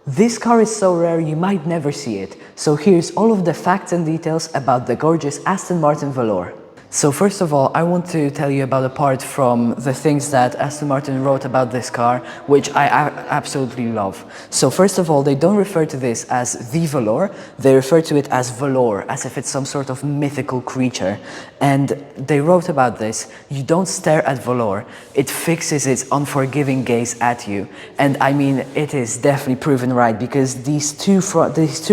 This car is so rare you might never see it, so here's all of the facts and details about the gorgeous Aston Martin Valour. So first of all, I want to tell you about a part from the things that Aston Martin wrote about this car, which I absolutely love. So first of all, they don't refer to this as the Velour, they refer to it as Velour, as if it's some sort of mythical creature. And they wrote about this: you don't stare at Velour, it fixes its unforgiving gaze at you. And I mean, it is definitely proven right, because these two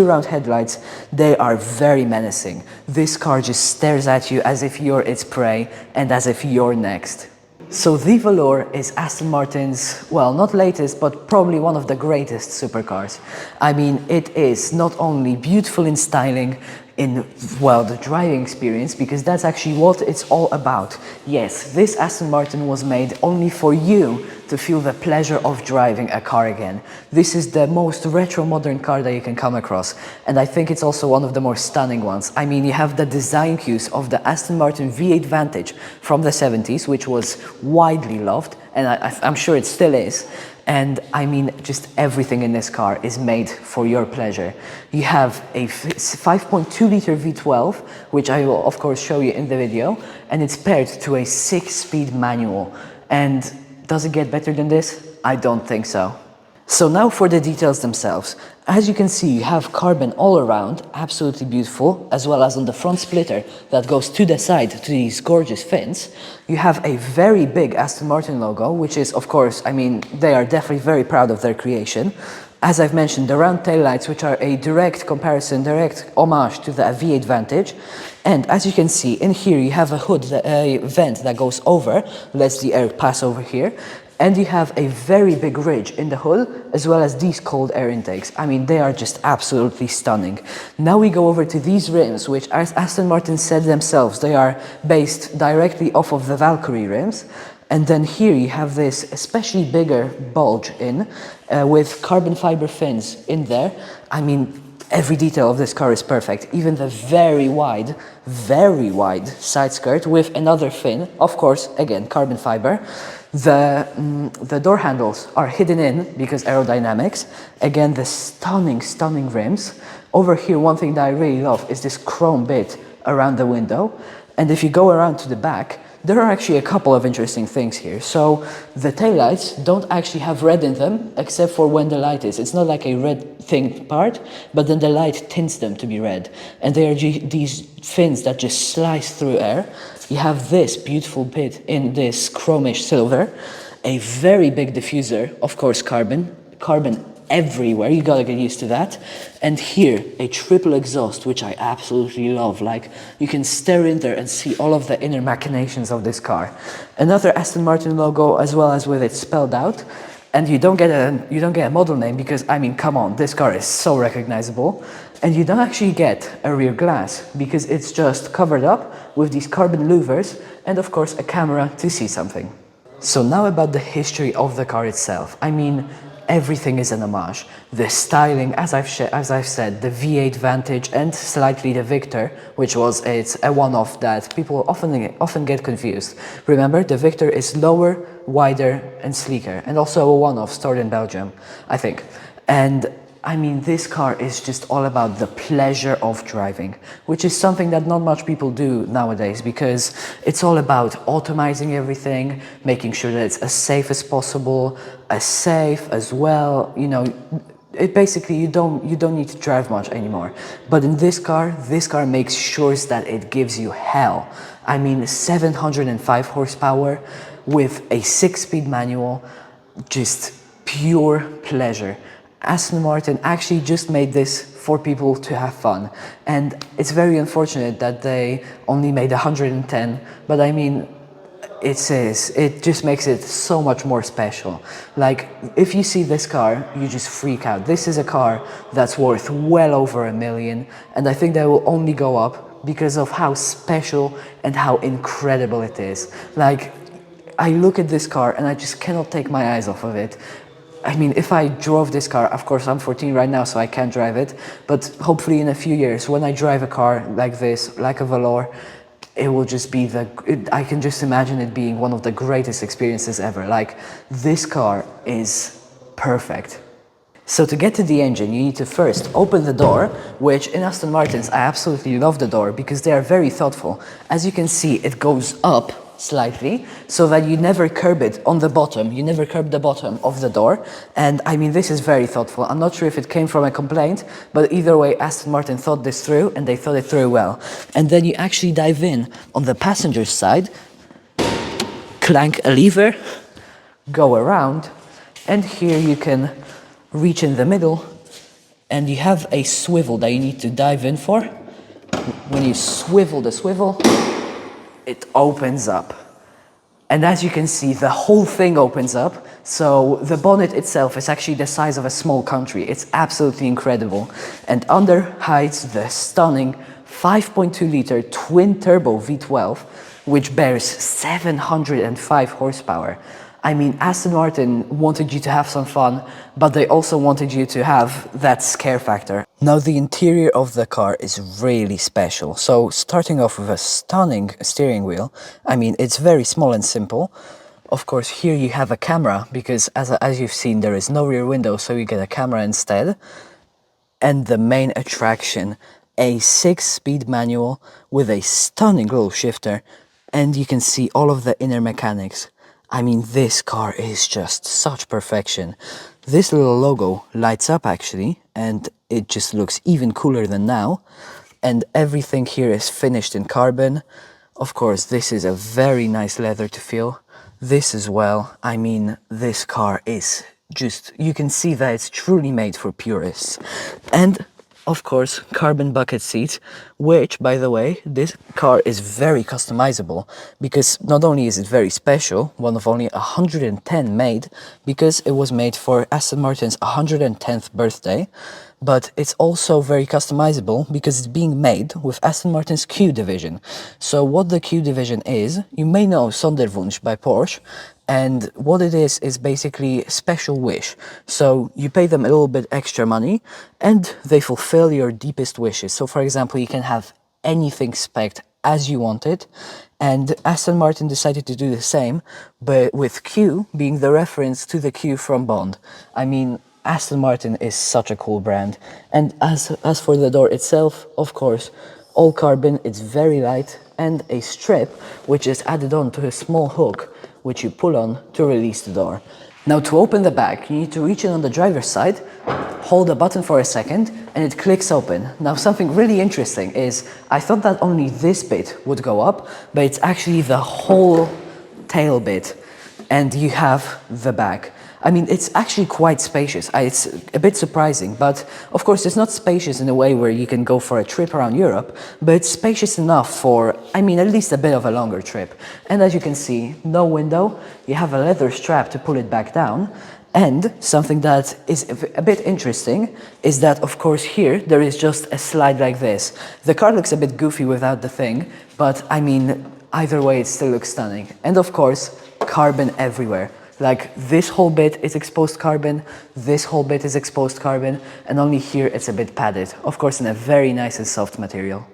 round headlights, they are very menacing. This car just stares at you as if you're its prey and as if you're next. So the Velour is Aston Martin's, well, not latest, but probably one of the greatest supercars. I mean, it is not only beautiful in styling, in, well, the driving experience, because that's actually what it's all about. Yes, this Aston Martin was made only for you to feel the pleasure of driving a car again. This is the most retro modern car that you can come across, and I think it's also one of the more stunning ones. I mean, you have the design cues of the Aston Martin V8 Vantage from the 70s, which was widely loved, and I'm sure it still is. And I mean, just everything in this car is made for your pleasure. You have a 5.2 liter V12, which I will of course show you in the video, and it's paired to a 6-speed manual. And does it get better than this? I don't think so. So now for the details themselves. As you can see, you have carbon all around, absolutely beautiful, as well as on the front splitter that goes to the side to these gorgeous fins. You have a very big Aston Martin logo, which is, of course, I mean, they are definitely very proud of their creation. As I've mentioned, the round taillights, which are a direct comparison, direct homage to the V8 Vantage. And as you can see, in here you have a hood, a vent that goes over, lets the air pass over here. And you have a very big ridge in the hood, as well as these cold air intakes. I mean, they are just absolutely stunning. Now we go over to these rims, which, as Aston Martin said themselves, they are based directly off of the Valkyrie rims. And then here you have this especially bigger bulge in, with carbon fiber fins in there. I mean, every detail of this car is perfect. Even the very wide side skirt with another fin, of course, again, carbon fiber. The door handles are hidden in because aerodynamics. Again, the stunning rims. Over here, one thing that I really love is this chrome bit around the window. And if you go around to the back, there are actually a couple of interesting things here. So the taillights don't actually have red in them, except for when the light is. It's not like a red thing part, but then the light tints them to be red. And they are these fins that just slice through air. You have this beautiful bit in this chromish silver, a very big diffuser, of course carbon everywhere, you gotta get used to that. And here, a triple exhaust, which I absolutely love. Like, you can stare in there and see all of the inner machinations of this car. Another Aston Martin logo, as well as with it spelled out. And you don't get a model name, because, I mean, come on, this car is so recognizable. And you don't actually get a rear glass, because it's just covered up with these carbon louvers, and of course a camera to see something. So now about the history of the car itself. I mean, everything is an homage. The styling, as I've said, the V8 Vantage and slightly the Victor, which it's a one-off that people often get confused. Remember, the Victor is lower, wider and sleeker, and also a one-off stored in Belgium, I think. And I mean, this car is just all about the pleasure of driving, which is something that not much people do nowadays, because it's all about automizing everything, making sure that it's as safe as possible, as safe as well. You know, basically you don't need to drive much anymore. But in this car makes sure that it gives you hell. I mean, 705 horsepower with a 6-speed manual, just pure pleasure. Aston Martin actually just made this for people to have fun, and it's very unfortunate that they only made 110, but I mean, it just makes it so much more special. Like, if you see this car, you just freak out. This is a car that's worth well over $1 million, and I think that will only go up because of how special and how incredible it is. Like, I look at this car and I just cannot take my eyes off of it. I mean, if I drove this car, of course I'm 14 right now, so I can't drive it, but hopefully in a few years, when I drive a car like this, like a Velour, it will just be I can just imagine it being one of the greatest experiences ever. Like, this car is perfect. So to get to the engine, you need to first open the door, which in Aston Martins, I absolutely love the door because they are very thoughtful. As you can see, it goes up slightly so that you never curb it on the bottom. You never curb the bottom of the door. And I mean, this is very thoughtful. I'm not sure if it came from a complaint, but either way, Aston Martin thought this through and they thought it through well. And then you actually dive in on the passenger side, clank a lever, go around, and here you can reach in the middle and you have a swivel that you need to dive in for. When you swivel the swivel, it opens up. And as you can see, the whole thing opens up. So the bonnet itself is actually the size of a small country. It's absolutely incredible. And under hides the stunning 5.2 liter twin turbo V12, which bears 705 horsepower. I mean, Aston Martin wanted you to have some fun, but they also wanted you to have that scare factor. Now, the interior of the car is really special. So, starting off with a stunning steering wheel, I mean, it's very small and simple. Of course, here you have a camera, because as you've seen, there is no rear window, so you get a camera instead. And the main attraction, a 6-speed manual with a stunning little shifter, and you can see all of the inner mechanics. I mean, this car is just such perfection. This little logo lights up actually, and it just looks even cooler than now. And everything here is finished in carbon. Of course, this is a very nice leather to feel. This as well. I mean, this car is just, you can see that it's truly made for purists. And of course, carbon bucket seats, which, by the way, this car is very customizable because not only is it very special, one of only 110 made, because it was made for Aston Martin's 110th birthday, but it's also very customizable because it's being made with Aston Martin's Q division. So what the Q division is, you may know Sonderwunsch by Porsche, and what it is basically special wish. So you pay them a little bit extra money and they fulfill your deepest wishes. So for example, you can have anything spec'd as you want it. And Aston Martin decided to do the same, but with Q being the reference to the Q from Bond. I mean, Aston Martin is such a cool brand. And as for the door itself, of course, all carbon, it's very light, and a strip which is added on to a small hook which you pull on to release the door. Now, to open the back, you need to reach in on the driver's side, hold the button for a second, and it clicks open. Now, something really interesting is, I thought that only this bit would go up, but it's actually the whole tail bit, and you have the back. I mean, it's actually quite spacious. It's a bit surprising, but of course it's not spacious in a way where you can go for a trip around Europe, but it's spacious enough for, I mean, at least a bit of a longer trip. And as you can see, no window, you have a leather strap to pull it back down. And something that is a bit interesting is that, of course, here there is just a slide like this. The car looks a bit goofy without the thing, but I mean, either way it still looks stunning. And of course, carbon everywhere. Like, this whole bit is exposed carbon, this whole bit is exposed carbon, and only here it's a bit padded. Of course, in a very nice and soft material.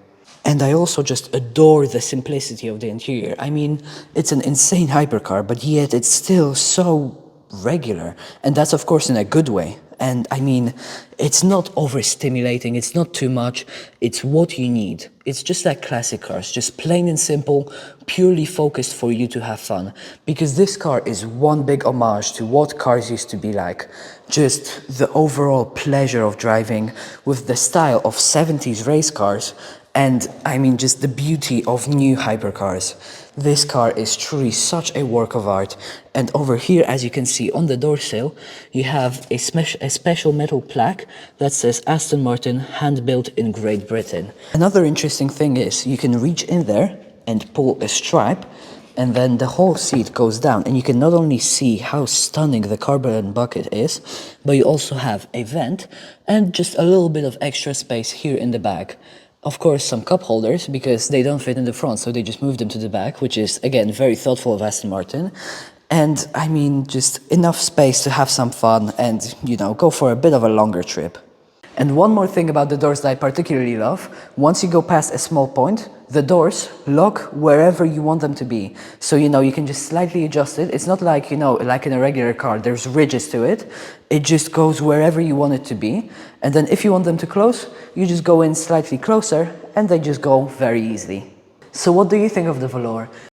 And I also just adore the simplicity of the interior. I mean, it's an insane hypercar, but yet it's still so regular. And that's, of course, in a good way. And I mean, it's not overstimulating, it's not too much, it's what you need. It's just like classic cars, just plain and simple, purely focused for you to have fun. Because this car is one big homage to what cars used to be like. Just the overall pleasure of driving with the style of 70s race cars. And I mean, just the beauty of new hypercars. This car is truly such a work of art. And over here, as you can see on the door sill, you have a special metal plaque that says Aston Martin, hand-built in Great Britain. Another interesting thing is you can reach in there and pull a stripe, and then the whole seat goes down, and you can not only see how stunning the carbon bucket is, but you also have a vent and just a little bit of extra space here in the back. Of course, some cup holders, because they don't fit in the front, so they just moved them to the back, which is, again, very thoughtful of Aston Martin. And, I mean, just enough space to have some fun and, you know, go for a bit of a longer trip. And one more thing about the doors that I particularly love, once you go past a small point, the doors lock wherever you want them to be. So, you can just slightly adjust it. It's not like, like in a regular car, there's ridges to it. It just goes wherever you want it to be. And then if you want them to close, you just go in slightly closer and they just go very easily. So what do you think of the Velour?